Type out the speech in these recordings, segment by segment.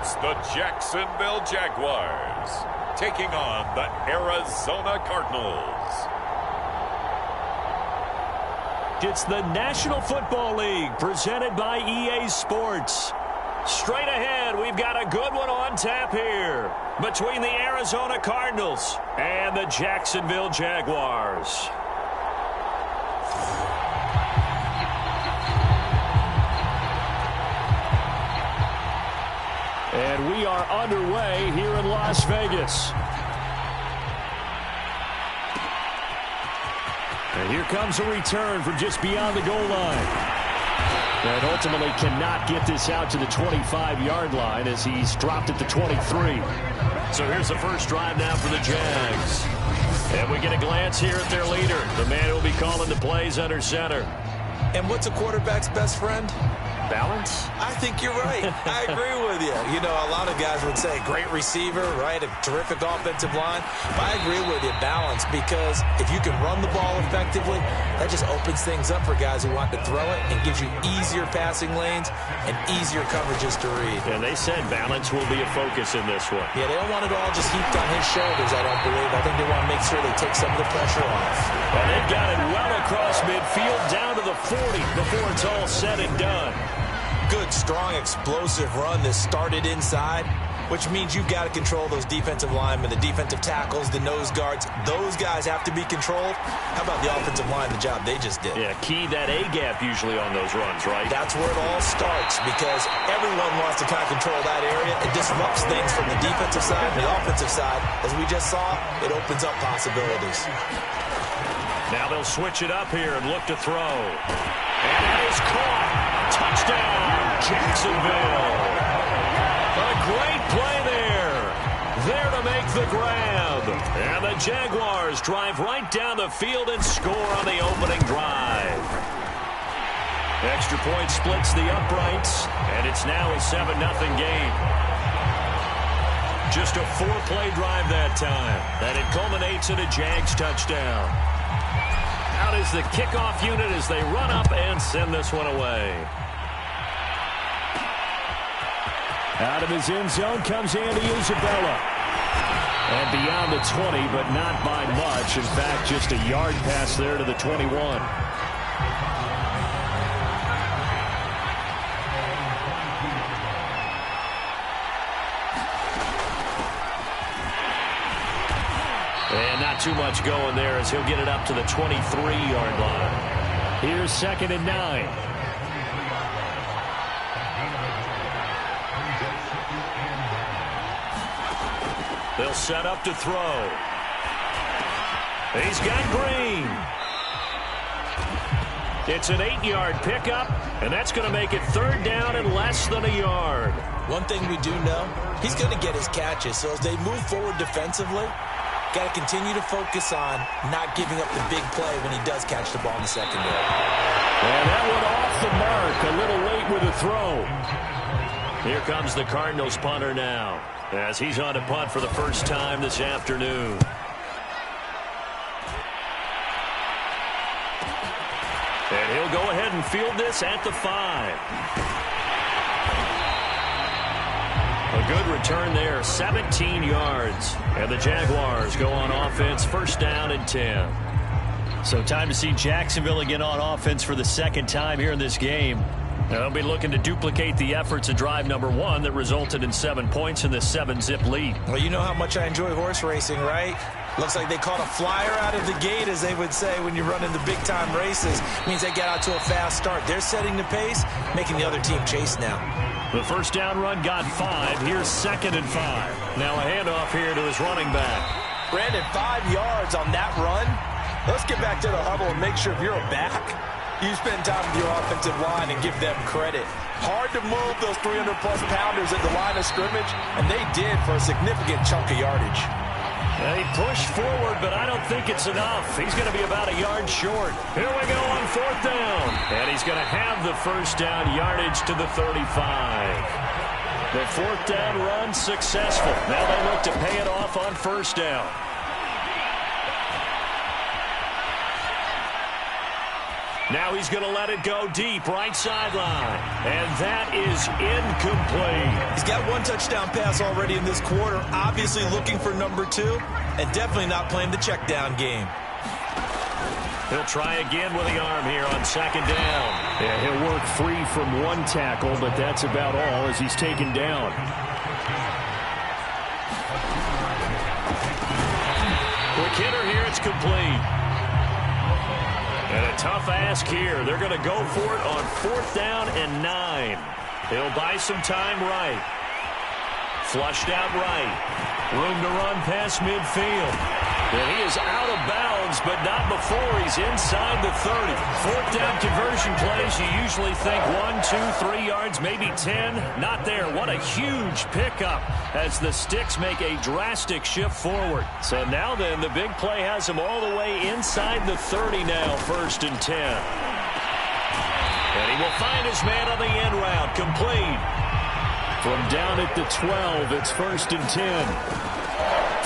It's the Jacksonville Jaguars taking on the Arizona Cardinals. It's the National Football League presented by EA Sports. Straight ahead, we've got a good one on tap here between the Arizona Cardinals and the Jacksonville Jaguars. And we are underway here in Las Vegas. And here comes a return from just beyond the goal line. And ultimately cannot get this out to the 25-yard line as he's dropped at the 23. So here's the first drive now for the Jags. And we get a glance here at their leader, the man who will be calling the plays under center. And what's a quarterback's best friend? Balance? I think you're right. I agree with you. You know, a lot of guys would say great receiver, right? A terrific offensive line. But I agree with you, balance, because if you can run the ball effectively, that just opens things up for guys who want to throw it and gives you easier passing lanes and easier coverages to read. And they said balance will be a focus in this one. Yeah, they don't want it all just heaped on his shoulders, I don't believe. I think they want to make sure they take some of the pressure off. And they've got it well across midfield down to the 40 before it's all said and done. Good, strong, explosive run that started inside, which means you've got to control those defensive linemen, the defensive tackles, the nose guards. Those guys have to be controlled. How about the offensive line, the job they just did? Yeah, key that A-gap usually on those runs, right? That's where it all starts because everyone wants to kind of control that area. It disrupts things from the defensive side and the offensive side. As we just saw, it opens up possibilities. Now they'll switch it up here and look to throw. And that is caught. Touchdown, Jacksonville. A great play there. There to make the grab. And the Jaguars drive right down the field and score on the opening drive. Extra point splits the uprights, and it's now a 7-0 game. Just a 4-play drive that time, and it culminates in a Jags touchdown. Out is the kickoff unit as they run up and send this one away. Out of his end zone comes Andy Isabella. And beyond the 20, but not by much. In fact, just a yard pass there to the 21. And not too much going there as he'll get it up to the 23-yard line. Here's 2nd and 9. They'll set up to throw. He's got Green. It's an 8-yard pickup, and that's going to make it 3rd down and less than a yard. One thing we do know, he's going to get his catches. So as they move forward defensively, got to continue to focus on not giving up the big play when he does catch the ball in the secondary. And that one off the mark, a little late with a throw. Here comes the Cardinals punter now, as he's on to punt for the first time this afternoon. And he'll go ahead and field this at the 5. A good return there, 17 yards. And the Jaguars go on offense, 1st down and 10. So time to see Jacksonville again on offense for the 2nd time here in this game. They'll be looking to duplicate the efforts of drive number 1 that resulted in 7 points in the 7-zip lead. Well, you know how much I enjoy horse racing, right? Looks like they caught a flyer out of the gate, as they would say when you're running the big-time races. Means they get out to a fast start. They're setting the pace, making the other team chase now. The 1st down run got 5. Here's 2nd and 5. Now a handoff here to his running back. Brandon, 5 yards on that run. Let's get back to the huddle and make sure if you're a back, you spend time with your offensive line and give them credit. Hard to move those 300-plus pounders at the line of scrimmage, and they did for a significant chunk of yardage. They push forward, but I don't think it's enough. He's going to be about a yard short. Here we go on 4th down. And he's going to have the 1st down yardage to the 35. The 4th down run successful. Now they look to pay it off on 1st down. Now he's going to let it go deep, right sideline. And that is incomplete. He's got one touchdown pass already in this quarter, obviously looking for number 2, and definitely not playing the check down game. He'll try again with the arm here on second down. Yeah, he'll work free from one tackle, but that's about all as he's taken down. Quick hitter here, it's complete. And a tough ask here. They're going to go for it on 4th down and 9. He'll buy some time right. Flushed out right. Room to run past midfield. And he is out of bounds, but not before he's inside the 30. 4th down conversion plays, you usually think 1, 2, 3 yards, maybe 10. Not there. What a huge pickup as the Sticks make a drastic shift forward. So now then, the big play has him all the way inside the 30 now, 1st and 10. And he will find his man on the end route, complete. From down at the 12, it's 1st and 10.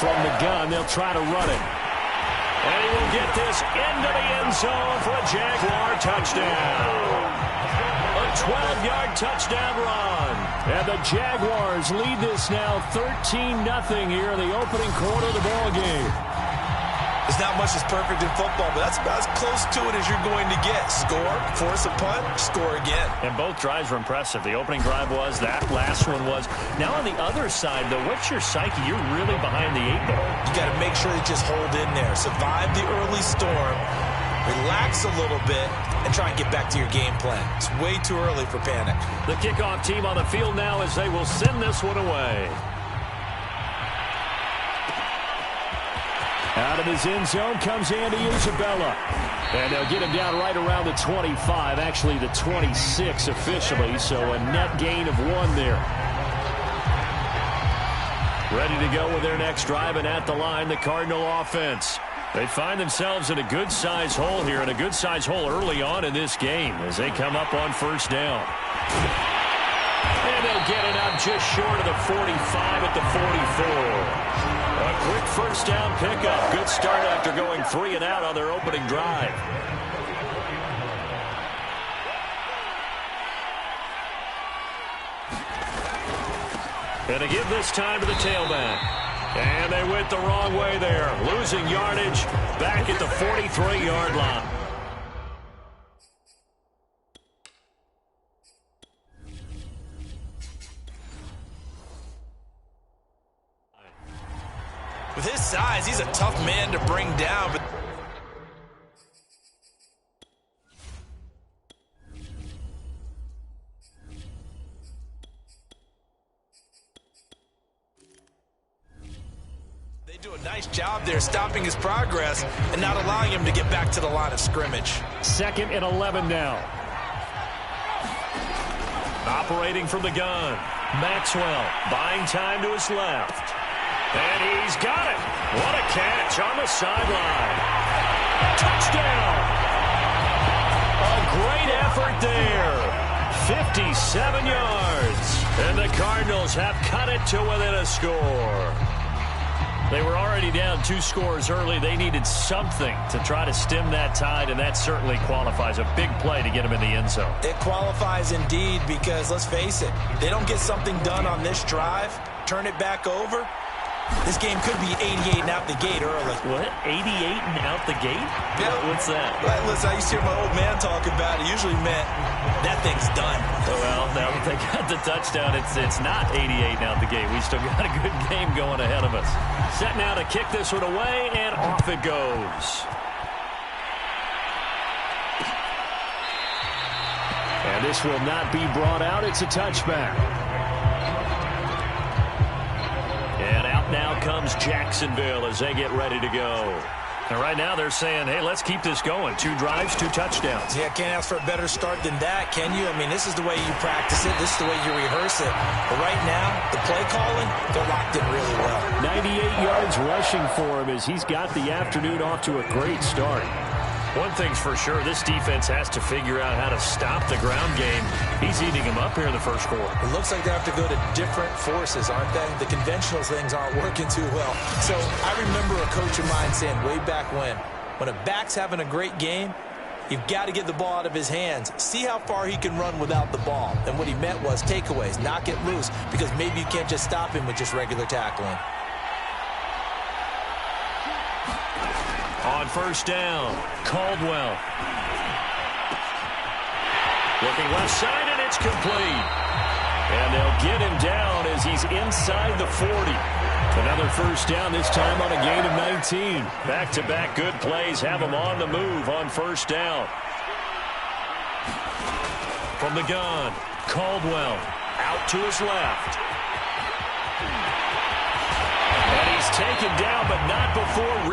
From the gun, they'll try to run it. And he will get this into the end zone for a Jaguar touchdown. A 12-yard touchdown run. And the Jaguars lead this now 13-0 here in the opening quarter of the ball game. There's not much that's perfect in football, but that's about as close to it as you're going to get. Score, force a punt, score again. And both drives were impressive. The opening drive was, that last one was. Now on the other side, though, what's your psyche? You're really behind the 8 ball. You got to make sure you just hold in there. Survive the early storm, relax a little bit, and try and get back to your game plan. It's way too early for panic. The kickoff team on the field now as they will send this one away. Out of his end zone comes Andy Isabella. And they'll get him down right around the 25, actually the 26 officially, so a net gain of 1 there. Ready to go with their next drive, and at the line, the Cardinal offense. They find themselves in a good-sized hole here, and a good-sized hole early on in this game as they come up on 1st down. And they'll get it up just short of the 45 at the 44. A quick 1st down pickup. Good start after going 3 and out on their opening drive. And they give this time to the tailback. And they went the wrong way there. Losing yardage back at the 43-yard line. With his size, he's a tough man to bring down. But they do a nice job there stopping his progress and not allowing him to get back to the line of scrimmage. 2nd and 11 now. Operating from the gun. Maxwell buying time to his left. And he's got it. What a catch on the sideline. Touchdown. A great effort there. 57 yards. And the Cardinals have cut it to within a score. They were already down 2 scores early. They needed something to try to stem that tide, and that certainly qualifies. A big play to get them in the end zone. It qualifies indeed because, let's face it, they don't get something done on this drive, turn it back over, this game could be 88 and out the gate early. What? 88 and out the gate? Yeah. What's that? Well, listen, I used to hear my old man talk about it. Usually meant that thing's done. Well, now that they got the touchdown, it's not 88 and out the gate. We still got a good game going ahead of us. Set now to kick this one away, and off it goes. And this will not be brought out. It's a touchback. And out now comes Jacksonville as they get ready to go. And right now they're saying, hey, let's keep this going. 2 drives, 2 touchdowns. Yeah, can't ask for a better start than that, can you? I mean, this is the way you practice it. This is the way you rehearse it. But right now, the play calling, they're locked in really well. 98 yards rushing for him as he's got the afternoon off to a great start. One thing's for sure, this defense has to figure out how to stop the ground game. He's eating them up here in the first quarter. It looks like they have to go to different forces, aren't they? The conventional things aren't working too well. So I remember a coach of mine saying way back when a back's having a great game, You've got to get the ball out of his hands. See how far he can run without the ball. And what he meant was takeaways, not get loose, because maybe you can't just stop him with just regular tackling. On first down, Caldwell. Looking left side, and it's complete. And they'll get him down as he's inside the 40. Another first down, this time on a gain of 19. Back-to-back good plays have him on the move on first down. From the gun, Caldwell out to his left. And he's taken down, but not before